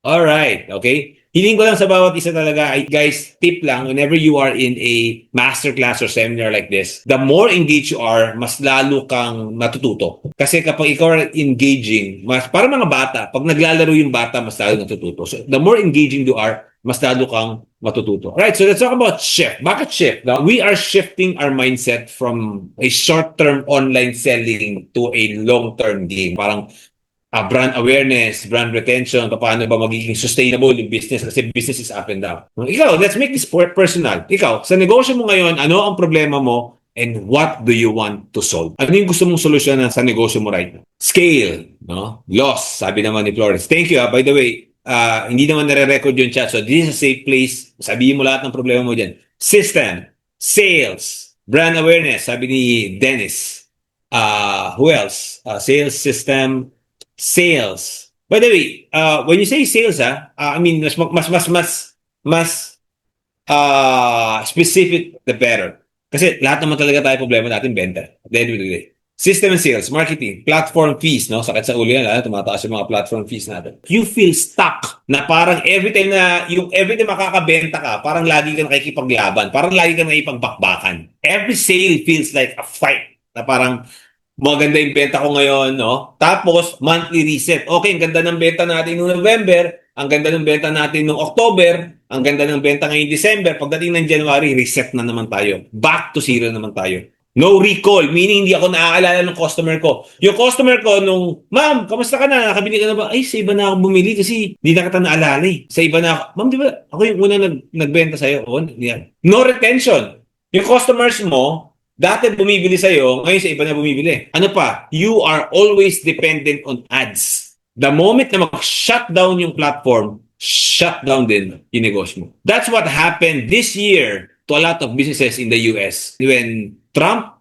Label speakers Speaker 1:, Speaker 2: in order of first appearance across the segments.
Speaker 1: Alright, okay? Hiling ko lang sa bawat isa talaga, guys, tip lang, whenever you are in a masterclass or seminar like this, the more engaged you are, mas lalo kang natututo. Kasi kapag ikaw are engaging, mas, para mga bata, pag naglalaro yung bata, mas lalo natututo. So, the more engaging you are, mas lalo kang matututo. Right, so let's talk about shift. Bakit shift? Now, we are shifting our mindset from a short-term online selling to a long-term game. Parang brand awareness, brand retention, paano ba magiging sustainable yung business kasi business is up and down. Ikaw, let's make this personal. Ikaw, sa negosyo mo ngayon, ano ang problema mo and what do you want to solve? Ano yung gusto mong solusyonan sa negosyo mo right now? Scale, no? Loss, sabi naman ni Flores. Thank you, by the way. Hindi naman nare-record yung chat, so this is a safe place. Sabihin mo lahat ng problema mo dyan. System, sales, brand awareness, sabi ni Dennis. Who else? Sales system, sales. By the way, when you say sales, I mean, mas specific, the better. Kasi lahat naman talaga tayo problema natin, benta. At the end of the day. System and sales, marketing, platform fees, no? Sakit sa ulo yan, tumataas yung mga platform fees natin. You feel stuck na parang every time makakabenta ka, parang lagi ka nakikipaglaban, parang lagi ka nakikipagbakbakan. Every sale feels like a fight na parang maganda yung benta ko ngayon, no? Tapos, monthly reset. Okay, ang ganda ng benta natin noong November, ang ganda ng benta natin noong October, ang ganda ng benta ngayong December. Pagdating ng January, reset na naman tayo. Back to zero naman tayo. No recall, meaning hindi ako naaalala ng customer ko. Yung customer ko nung, ma'am, kamusta ka na? Nakabili ka na ba? Ay, sa iba na ako bumili kasi hindi na kita naalala eh. Sa iba na ako. Ma'am, di ba ako yung una nagbenta sa'yo? Oo, yan. No retention. Yung customers mo, dati bumibili sa'yo, ngayon sa iba na bumibili. Ano pa? You are always dependent on ads. The moment na mag-shut down yung platform, shut down din yung negosyo mo. That's what happened this year to a lot of businesses in the US. When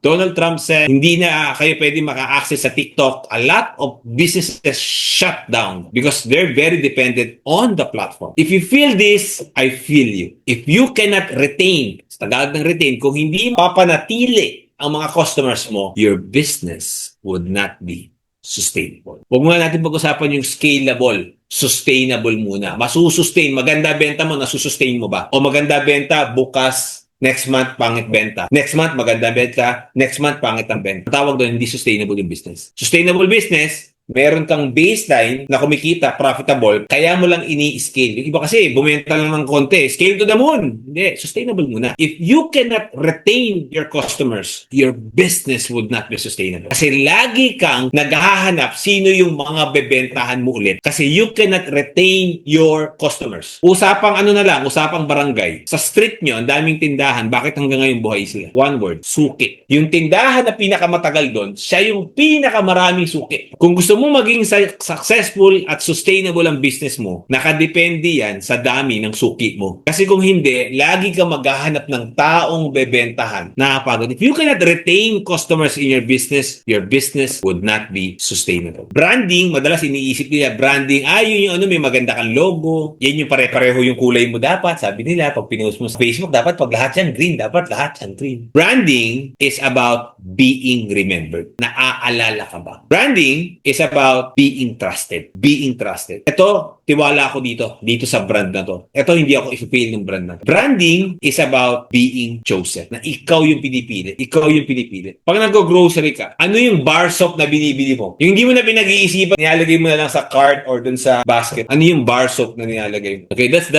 Speaker 1: Donald Trump said, hindi na kayo pwede maka-access sa TikTok, a lot of businesses shut down because they're very dependent on the platform. If you feel this, I feel you. If you cannot retain, sa Tagalog ng retain, kung hindi mapanatili ang mga customers mo, your business would not be sustainable. Huwag muna natin pag-usapan yung scalable. Sustainable muna. Masusustain. Maganda benta mo, nasusustain mo ba? O maganda benta, bukas, next month, pangit benta. Next month, maganda benta. Next month, pangit ang benta. Tawag doon, hindi sustainable yung business. Sustainable business, meron kang baseline na kumikita, profitable, kaya mo lang ini-scale. Yung iba kasi, bumenta lang ng konti. Scale to the moon. Hindi, sustainable muna. If you cannot retain your customers, your business would not be sustainable. Kasi lagi kang naghahanap sino yung mga bebentahan mo ulit. Kasi you cannot retain your customers. Usapang ano na lang, usapang barangay. Sa street nyo, ang daming tindahan. Bakit hanggang ngayon buhay sila? One word, suki. Yung tindahan na pinakamatagal doon, siya yung pinakamaraming suki. Kung gusto mo maging successful at sustainable ang business mo, nakadepende yan sa dami ng suki mo. Kasi kung hindi, lagi ka maghahanap ng taong bebentahan. Nakapagod. If you cannot retain customers in your business would not be sustainable. Branding, madalas iniisip nila, branding, yun yung ano, may maganda kang logo, yan yung pare-pareho yung kulay mo dapat. Sabi nila, pag pinost mo sa Facebook, dapat pag lahat yan green, dapat lahat yan green. Branding is about being remembered. Naaalala ka ba? Branding is about being trusted. Being trusted. Ito, tiwala ako dito sa brand na to. Ito, hindi ako i-fail ng brand na to. Branding is about being chosen. Na ikaw yung pinipili. Ikaw yung pinipili. Pag nag-grocery ka, ano yung bar soap na binibili mo? Yung hindi mo na pinag-iisipan, nilalagay mo na lang sa cart or dun sa basket. Ano yung bar soap na nilalagay mo? Okay, that's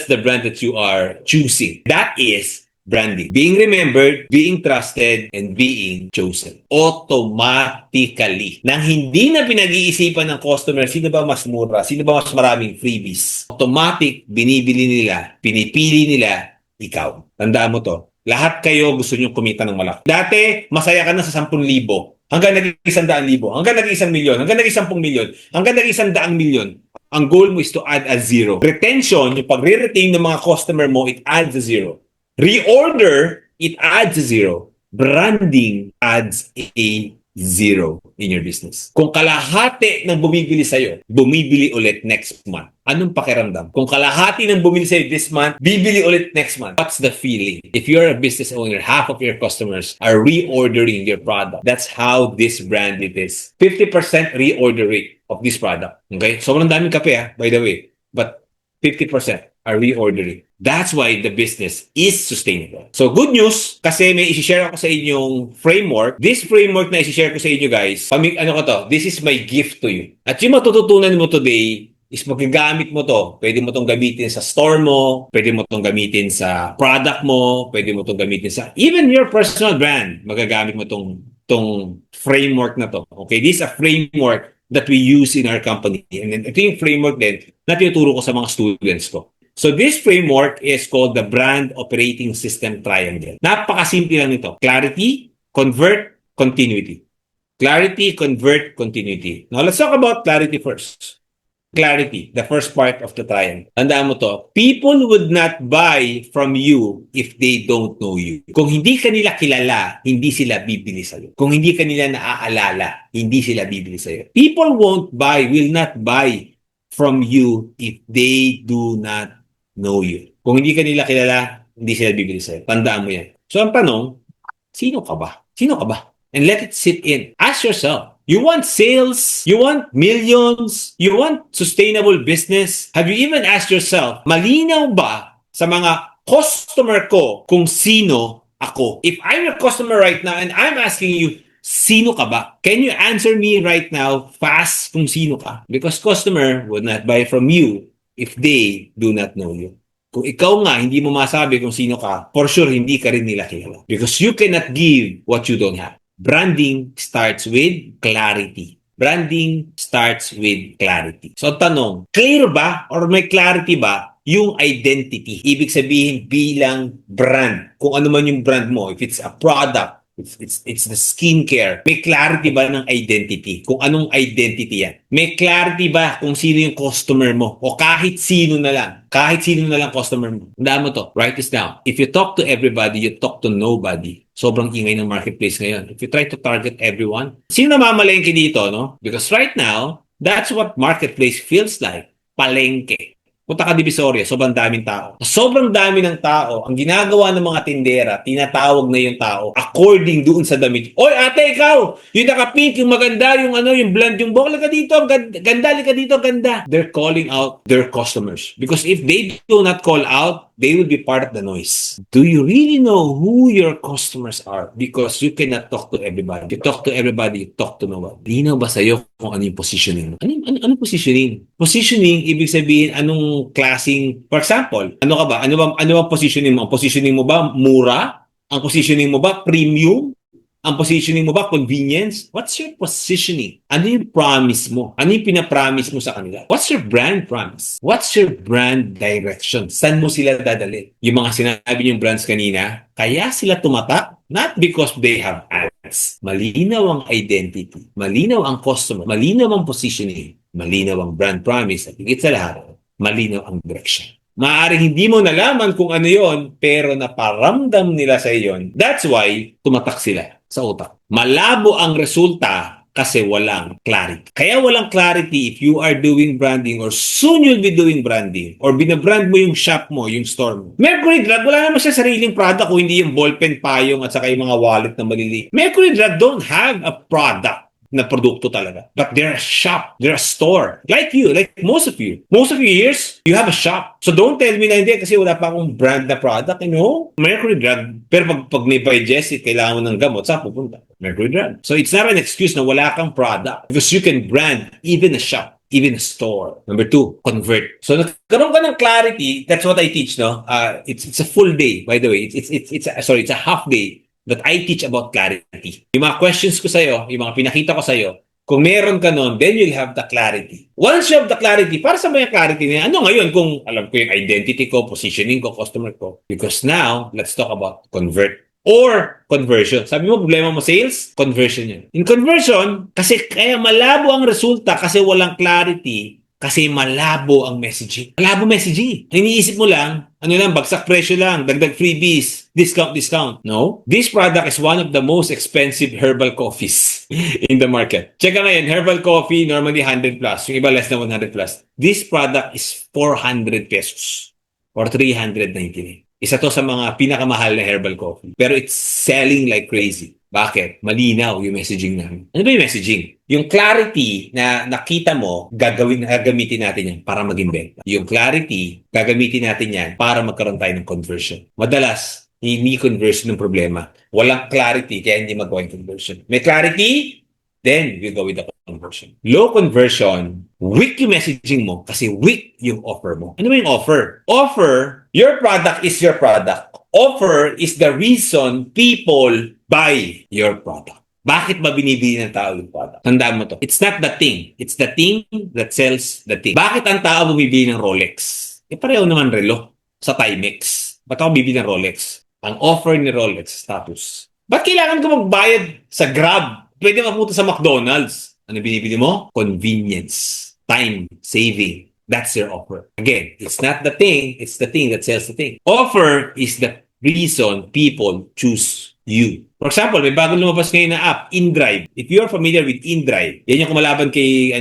Speaker 1: the brand that you are choosing. That is branding. Being remembered, being trusted, and being chosen. Automatically. Nang hindi na pinag-iisipan ng customer, sino ba mas mura? Sino ba mas maraming freebies? Automatic, binibili nila, pinipili nila, ikaw. Tandaan mo to. Lahat kayo gusto nyo kumita ng malaki. Dati, masaya ka na sa 10,000. Hanggang naging 100,000. Hanggang naging 1,000,000. Hanggang naging 10,000,000. Hanggang naging 100,000,000. Ang goal mo is to add a zero. Retention, yung pag-retain ng mga customer mo, it adds a zero. Reorder, it adds a zero. Branding adds a zero in your business. Kung kalahati ng bumibili sa'yo, bumibili ulit next month. Anong pakiramdam? Kung kalahati ng bumili sa'yo this month, bibili ulit next month. What's the feeling? If you're a business owner, half of your customers are reordering your product. That's how this brand it is. 50% reorder rate of this product. Okay? Sobrang daming kape by the way. but 50% are reordering. That's why the business is sustainable. So good news, kasi may isi-share ako sa inyong framework. This framework na isi-share ko sa inyo guys, this is my gift to you. At yung matututunan mo today is magagamit mo to. Pwede mo tong gamitin sa store mo, pwede mo tong gamitin sa product mo, pwede mo tong gamitin sa even your personal brand. Magagamit mo tong framework na to. Okay, this is a framework that we use in our company. And then ito yung framework din na tinuturo ko sa mga students ko. So this framework is called the Brand Operating System Triangle. Napakasimple lang nito. Clarity, convert, continuity. Clarity, convert, continuity. Now let's talk about clarity first. Clarity, the first part of the triangle. Tandaan mo to, people would not buy from you if they don't know you. Kung hindi kanila kilala, hindi sila bibili sa'yo. Kung hindi kanila naaalala, hindi sila bibili sa'yo. People will not buy from you if they do not know you. Kung hindi kanila kilala, hindi sila bibili sa'yo. Tandaan mo yan. So ang tanong, sino ka ba? Sino ka ba? And let it sit in. Ask yourself, you want sales? You want millions? You want sustainable business? Have you even asked yourself, malinaw ba sa mga customer ko kung sino ako? If I'm your customer right now and I'm asking you, sino ka ba? Can you answer me right now fast kung sino ka? Because customer would not buy from you if they do not know you. Kung ikaw nga hindi mo masabi kung sino ka, for sure hindi ka rin nila kilala. Because you cannot give what you don't have. Branding starts with clarity. Branding starts with clarity. So tanong, clear ba or may clarity ba yung identity? Ibig sabihin bilang brand. Kung ano man yung brand mo, if it's a product, it's the skincare. May clarity ba ng identity? Kung anong identity yan? May clarity ba kung sino yung customer mo? O kahit sino na lang. Kahit sino na lang customer mo. Tandaan mo to. Write this down. If you talk to everybody, you talk to nobody. Sobrang ingay ng marketplace ngayon. If you try to target everyone, sino namamalengke dito, no? Because right now, that's what marketplace feels like. Palengke. Punta ka Divisoria, sobrang daming tao. Sobrang dami ng tao, ang ginagawa ng mga tindera, tinatawag na yung tao according doon sa damit. Oy, ate, ikaw! Yung naka-pink, yung maganda, yung yung blonde, yung bokla ka dito, ganda, lika dito, ganda. They're calling out their customers. Because if they do not call out, they will be part of the noise. Do you really know who your customers are? Because you cannot talk to everybody. You talk to everybody, you talk to no one. Linaw ba sa'yo kung ano yung positioning mo? Anong positioning? Positioning, ibig sabihin, anong klaseng, for example, ano ka ba? Ano ba positioning mo? Ang positioning mo ba mura? Ang positioning mo ba premium? Ang positioning mo ba convenience? What's your positioning? Ano yung promise mo? Ano yung pinapromise mo sa kanila? What's your brand promise? What's your brand direction? Saan mo sila dadali? Yung mga sinabi niyong brands kanina, kaya sila tumatak? Not because they have ads. Malinaw ang identity. Malinaw ang customer. Malinaw ang positioning. Malinaw ang brand promise. At higit sa lahat, malinaw ang direction. Maaaring hindi mo nalaman kung ano yon, pero naparamdam nila sa iyon. That's why tumatak sila sa utak. Malabo ang resulta kasi walang clarity. Kaya walang clarity if you are doing branding or soon you'll be doing branding or binabrand mo yung shop mo, yung store mo. Mercury Drug, wala naman siya sariling product kung hindi yung ballpen, payong at saka yung mga wallet na maliliit. Mercury Drug don't have a product na produkto talaga. But they're a shop. They're a store. Like you. Like most of you. Most of you years, you have a shop. So don't tell me na hindi kasi wala pa akong brand na product. You know? Mercury Drug. Pero pag may Biogesic, kailangan mo ng gamot, saan pupunta? Mercury Drug. So it's not an excuse na wala kang product. Because you can brand even a shop. Even a store. Number 2, convert. So nagkaroon ka ng clarity. That's what I teach, no? It's a full day, by the way. It's a half day that I teach about clarity. Yung mga questions ko sa'yo, yung mga pinakita ko sa'yo, kung meron ka nun, then you'll have the clarity. Once you have the clarity, para sa mga clarity niya, ano ngayon kung alam ko yung identity ko, positioning ko, customer ko? Because now, let's talk about convert or conversion. Sabi mo, problema mo sales? Conversion yun. In conversion, kasi kaya malabo ang resulta kasi walang clarity, kasi malabo ang messaging. Malabo messaging. Iniisip mo lang, ano lang, bagsak presyo lang, dagdag freebies, discount. No? This product is one of the most expensive herbal coffees in the market. Check ka ngayon, herbal coffee, normally 100 plus. Yung iba less than 100 plus. This product is 400 pesos or 399. Isa to sa mga pinakamahal na herbal coffee. Pero it's selling like crazy. Bakit? Malinaw yung messaging namin. Ano ba yung messaging? Yung clarity na nakita mo, gagamitin natin yan para maging benta. Yung clarity, gagamitin natin yan para magkaroon tayo ng conversion. Madalas, hindi conversion ng problema. Walang clarity, kaya hindi magawa yung conversion. May clarity, then we go with the conversion. Low conversion, weak yung messaging mo kasi weak yung offer mo. Ano ba yung offer? Offer, your product is your product. Offer is the reason people buy your product. Bakit ba binibili ng tao yung product? Tandaan mo to. It's not the thing. It's the thing that sells the thing. Bakit ang tao bumibili ng Rolex? Pareho naman relo sa Timex. Ba't ako bibili ng Rolex? Ang offer ni Rolex, status. Ba't kailangan ko magbayad sa Grab? Pwede mapunta sa McDonald's. Ano binibili mo? Convenience. Time. Saving. That's your offer. Again, it's not the thing. It's the thing that sells the thing. Offer is the reason people choose you. For example, may bagong lumabas ngayon na app, InDrive. If you're familiar with InDrive, yan yung kumalaban kay,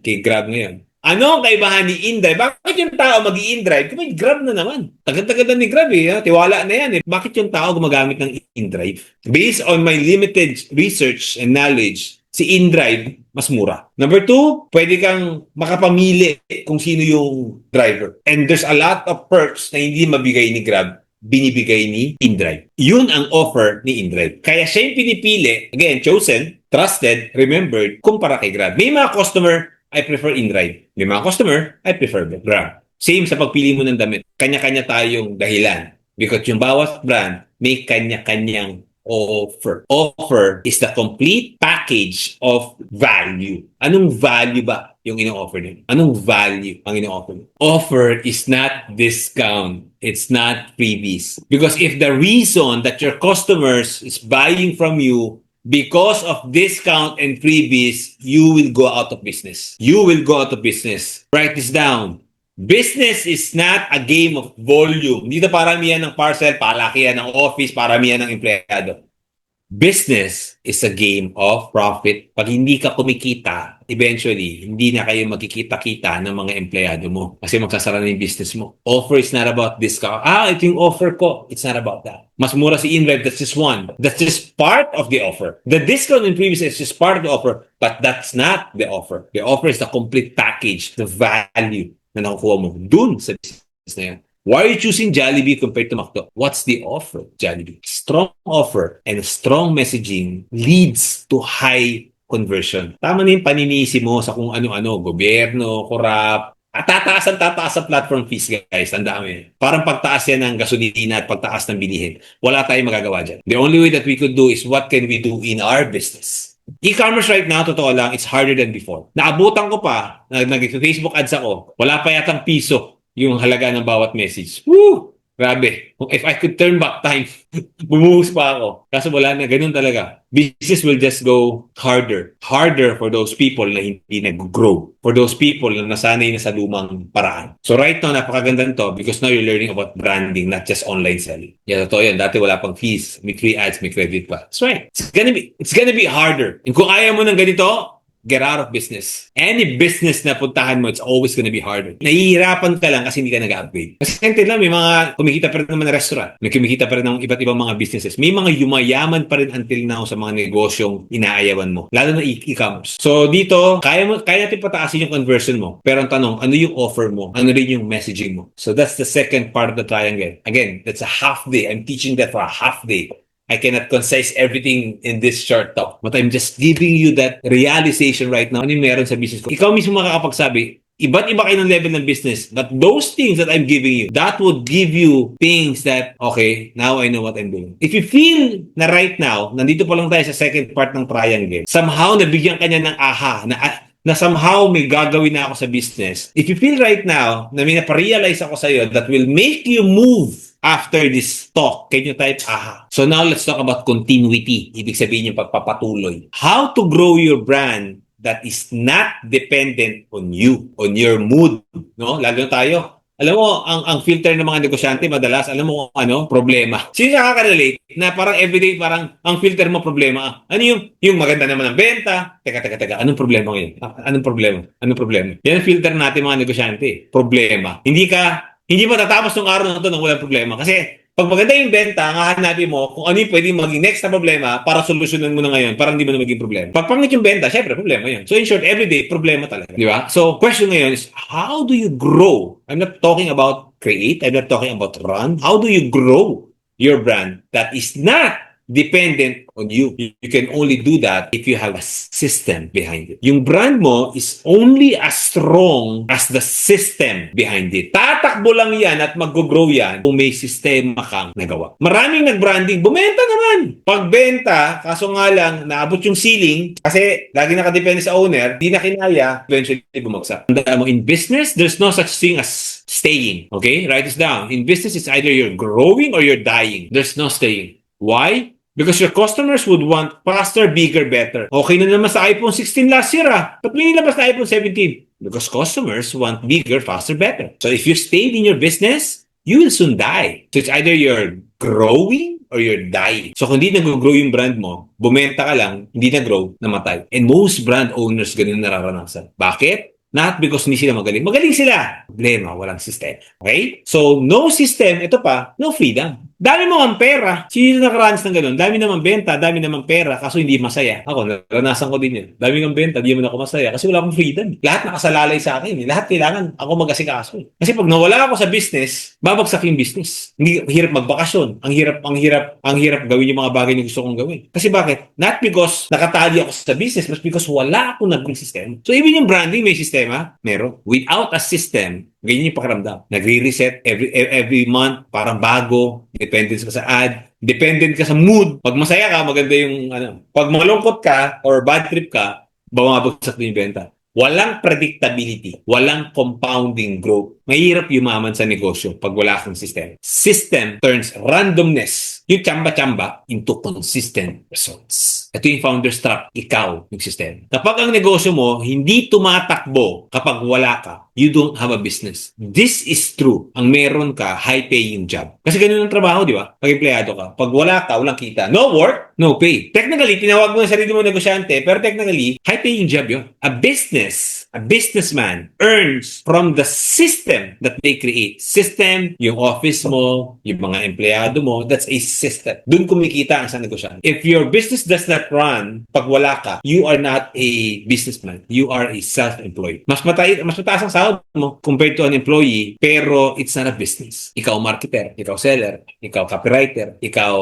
Speaker 1: kay Grab ngayon. Ano ang kaibahan ni InDrive? Bakit yung tao mag-i-InDrive? Kasi Grab na naman. Tagal-tagal na ni Grab Tiwala na yan Bakit yung tao gumagamit ng InDrive? Based on my limited research and knowledge, si InDrive, mas mura. Number two, pwede kang makapamili kung sino yung driver. And there's a lot of perks na hindi mabigay ni Grab, binibigay ni InDrive. Yun ang offer ni InDrive. Kaya siya yung pinipili, again, chosen, trusted, remembered, kumpara kay Grab. May mga customer, I prefer InDrive. May mga customer, I prefer Grab. Same sa pagpili mo ng damit. Kanya-kanya tayong dahilan. Because yung bawat brand, may kanya-kanyang offer. Offer is the complete package of value. Anong value ba yung ino-offer nyo? Anong value ang ino-offer nyo? Offer is not discount. It's not freebies. Because if the reason that your customers is buying from you because of discount and freebies, you will go out of business. You will go out of business. Write this down. Business is not a game of volume. Hindi na paramihan ng parcel, palakihan ng office, paramihan ng empleyado. Business is a game of profit. Pag hindi ka kumikita, eventually, hindi na kayo magkikita-kita ng mga empleyado mo kasi magsasara na yung business mo. Offer is not about discount. Ito yung offer ko. It's not about that. Mas mura si InDrive, that's just one. That's just part of the offer. The discount and previous is just part of the offer, but that's not the offer. The offer is the complete package, the value na nakukuha mo dun sa business na yan. Why are you choosing Jollibee compared to McDo? What's the offer, Jollibee? Strong offer and strong messaging leads to high conversion. Tama na yung paninisi mo sa kung ano-ano, gobyerno, korap. Tataas ang platform fees, guys. Ang dami. Parang pagtaas yan ng gasolina at pagtaas ng bilihin. Wala tayong magagawa dyan. The only way that we could do is what can we do in our business? E-commerce right now, totoo lang, it's harder than before. Naabutan ko pa, nag-Facebook ads ako, wala pa yatang piso yung halaga ng bawat message. Woo! Grabe. If I could turn back time, bumuhos pa ako. Kaso wala na, ganun talaga. Business will just go harder. Harder for those people na hindi nag-grow. For those people na nasanay na sa lumang paraan. So right now, napakaganda nito because now you're learning about branding, not just online selling. Yeah, totoo yan. Dati wala pang fees. May free ads, may credit pa. That's right. It's gonna be harder. And kung ayaw mo ng ganito, get out of business. Any business na puntahan mo, it's always gonna be harder. Nahihirapan ka lang kasi hindi ka nag-upgrade. Kasi hindi lang, may mga kumikita pa rin naman na restaurant. May kumikita pa rin ng iba't ibang mga businesses. May mga yumayaman pa rin until now sa mga negosyong inaayawan mo. Lalo na e-commerce. So dito, kaya natin pataasin yung conversion mo. Pero ang tanong, ano yung offer mo? Ano rin yung messaging mo? So that's the second part of the triangle. Again, that's a half day. I'm teaching that for a half day. I cannot concise everything in this short talk. But I'm just giving you that realization right now. Ano yung meron sa business ko? Ikaw mismo makakapagsabi, iba't iba kayo ng level ng business. But those things that I'm giving you, that would give you things that, okay, now I know what I'm doing. If you feel na right now, nandito pa lang tayo sa second part ng triangle, somehow nabigyan ka niya ng aha, na somehow may gagawin na ako sa business. If you feel right now na may naparealize ako sa'yo that will make you move after this talk, can you type aha? So now let's talk about continuity. Ibig sabihin yung pagpapatuloy. How to grow your brand that is not dependent on you, on your mood. No? Lalo na tayo. Alam mo, ang filter ng mga negosyante, madalas, alam mo kung ano, problema. Sino nakaka-relate na parang everyday, parang ang filter mo problema. Ano yung maganda naman ang benta? Teka. Anong problema ngayon? Anong problema? Yan ang filter natin mga negosyante. Problema. Hindi matatapos ng araw na ito nang walang problema. Kasi Pag maganda yung benta, ang hahanapin mo kung ano yung pwedeng maging next na problema para solusyonan mo na ngayon, para hindi mo na maging problema. Pag pangit yung benta, syempre, problema yun. So in short, everyday, problema talaga. Di ba? So question ngayon is, how do you grow? I'm not talking about create, I'm not talking about run. How do you grow your brand that is not dependent on you? You can only do that if you have a system behind it. Yung brand mo is only as strong as the system behind it. Tatakbo lang yan at mag-grow yan kung may sistema kang nagawa. Maraming nag-branding, bumenta naman. Pagbenta, kaso nga lang, naabot yung ceiling kasi lagi nakadepende sa owner, di na kinaya, eventually bumagsak. Tandaan mo, in business, there's no such thing as staying. Okay? Write this down. In business, it's either you're growing or you're dying. There's no staying. Why? Because your customers would want faster, bigger, better. Okay na naman sa iPhone 16 last year Ba't may nilabas na iPhone 17? Because customers want bigger, faster, better. So if you stayed in your business, you will soon die. So it's either you're growing or you're dying. So kung hindi nag-grow yung brand mo, bumenta ka lang, hindi nag-grow, namatay. And most brand owners ganun nararanasan. Bakit? Not because hindi sila magaling. Magaling sila. Problema, walang system. Okay? So, no system, ito pa, no freedom. Dami mo ang pera. Sino yung nakaranas ng ganun? Dami naman benta, dami naman pera, kaso hindi masaya. Ako, naranasan ko din yun. Dami ng benta, di naman ako masaya kasi wala akong freedom. Lahat nakasalalay sa akin. Lahat kailangan ako mag-asikaso. Kasi pag nawala ako sa business, babagsak yung business. Hindi hirap magbakasyon. Ang hirap gawin yung mga bagay na gusto kong gawin. Kasi bakit? Not because nakatali ako sa business, but because wala akong naging system. So even yung branding may sistema, meron. Without a system, ganyan yung pakiramdam. Nagre-reset every month, parang bago. Dependent ka sa ad. Dependent ka sa mood. Pag masaya ka, maganda yung ano. Pag malungkot ka or bad trip ka, bumabagsak din yung benta. Walang predictability. Walang compounding growth. Mahirap yumaman sa negosyo pag wala kang system. System turns randomness, yung tsamba-tsamba, into consistent results. Ito yung founder's trap. Ikaw yung system. Kapag ang negosyo mo hindi tumatakbo kapag wala ka, you don't have a business. This is true. Ang meron ka, high-paying job. Kasi ganun ang trabaho, di ba? Pag empleyado ka. Pag wala ka, walang kita. No work, no pay. Technically, tinawag mo yung sarili mo negosyante, pero technically, high-paying job yun. A businessman earns from the system that they create. System, yung office mo, yung mga empleyado mo, that's a system. Doon kumikita ang isang negosyante. If your business does not run, pag wala ka, you are not a businessman. You are a self-employed. Mas mataas ang sahod mo compared to an employee, pero it's not a business. Ikaw marketer, ikaw seller, ikaw copywriter, ikaw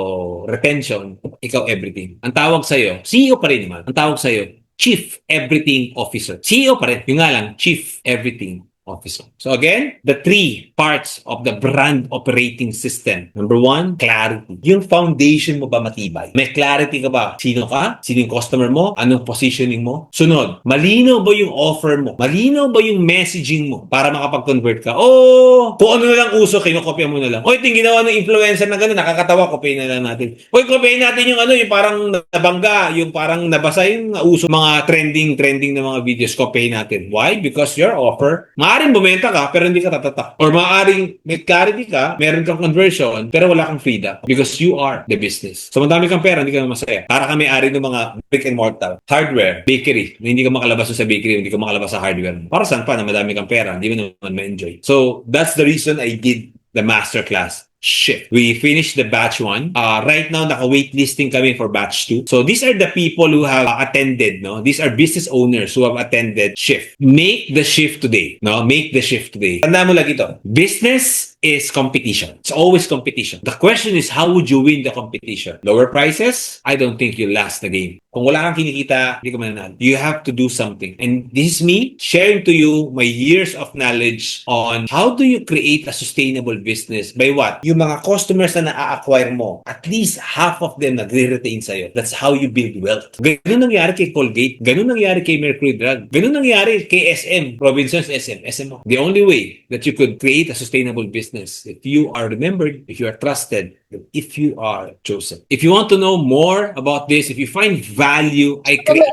Speaker 1: retention, ikaw everything. Ang tawag sa'yo, CEO pa rin naman. Ang tawag sa'yo, Chief Everything Officer. CEO pa rin. Yung nga lang, Chief Everything Officer. So again, the three parts of the brand operating system. Number one, clarity. Yung foundation mo ba matibay? May clarity ka ba? Sino ka? Sino yung customer mo? Anong positioning mo? Sunod, malinaw ba yung offer mo? Malinaw ba yung messaging mo para makapag-convert ka? O kung ano na lang uso, kinokopya mo na lang. O ito yung ginawa ng influencer na gano'n, nakakatawa, kopyahin na lang natin. O kopyahin natin yung ano, yung parang nabangga, yung parang nabasa yung uso, mga trending na mga videos, kopyahin natin. Why? Because your offer, maaring bumenta ka pero hindi ka tatatak. Or maaring may clarity ka, meron kang conversion pero wala kang freedom because you are the business. So madami kang pera, hindi ka masaya. Para ka may-ari ng mga brick and mortar, hardware, bakery. Hindi ka makalabas sa bakery, hindi ka makalabas sa hardware. Para saan pa na madami kang pera, hindi mo naman ma-enjoy. So that's the reason I did the masterclass Shift. We finished the batch 1. Right now, naka-waitlisting kami for batch 2. So, these are the people who have attended, no? These are business owners who have attended Shift. Make the shift today, no? Make the shift today. Tandaan mo lang ito. Business is competition. It's always competition. The question is, how would you win the competition? Lower prices? I don't think you'll last the game. Kung wala kang kinikita, hindi ka mananalo. You have to do something. And this is me sharing to you my years of knowledge on how do you create a sustainable business by what? Yung mga customers na na-acquire mo, at least half of them nagre-retain sa'yo. That's how you build wealth. Ganun nangyari kay Colgate. Ganun nangyari kay Mercury Drug. Ganun nangyari kay SM. Robinsons SM. SMO. The only way that you could create a sustainable business, if you are remembered, if you are trusted, if you are chosen. If you want to know more about this, if you find value, I create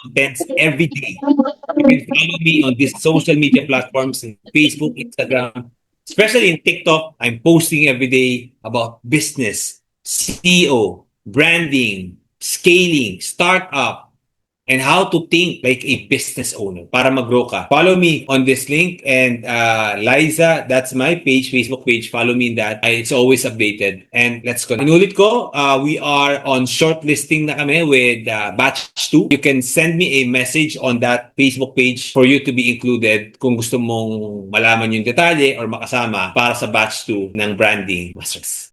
Speaker 1: contents every day. You can follow me on these social media platforms, in Facebook, Instagram, especially in TikTok. I'm posting every day about business, CEO, branding, scaling, startup, and how to think like a business owner para mag-grow ka. Follow me on this link, and Liza, that's my page, Facebook page. Follow me in that. It's always updated. And let's go. Inulit ko, we are on shortlisting na kami with batch 2. You can send me a message on that Facebook page for you to be included kung gusto mong malaman yung detalye or makasama para sa batch 2 ng Branding Masters.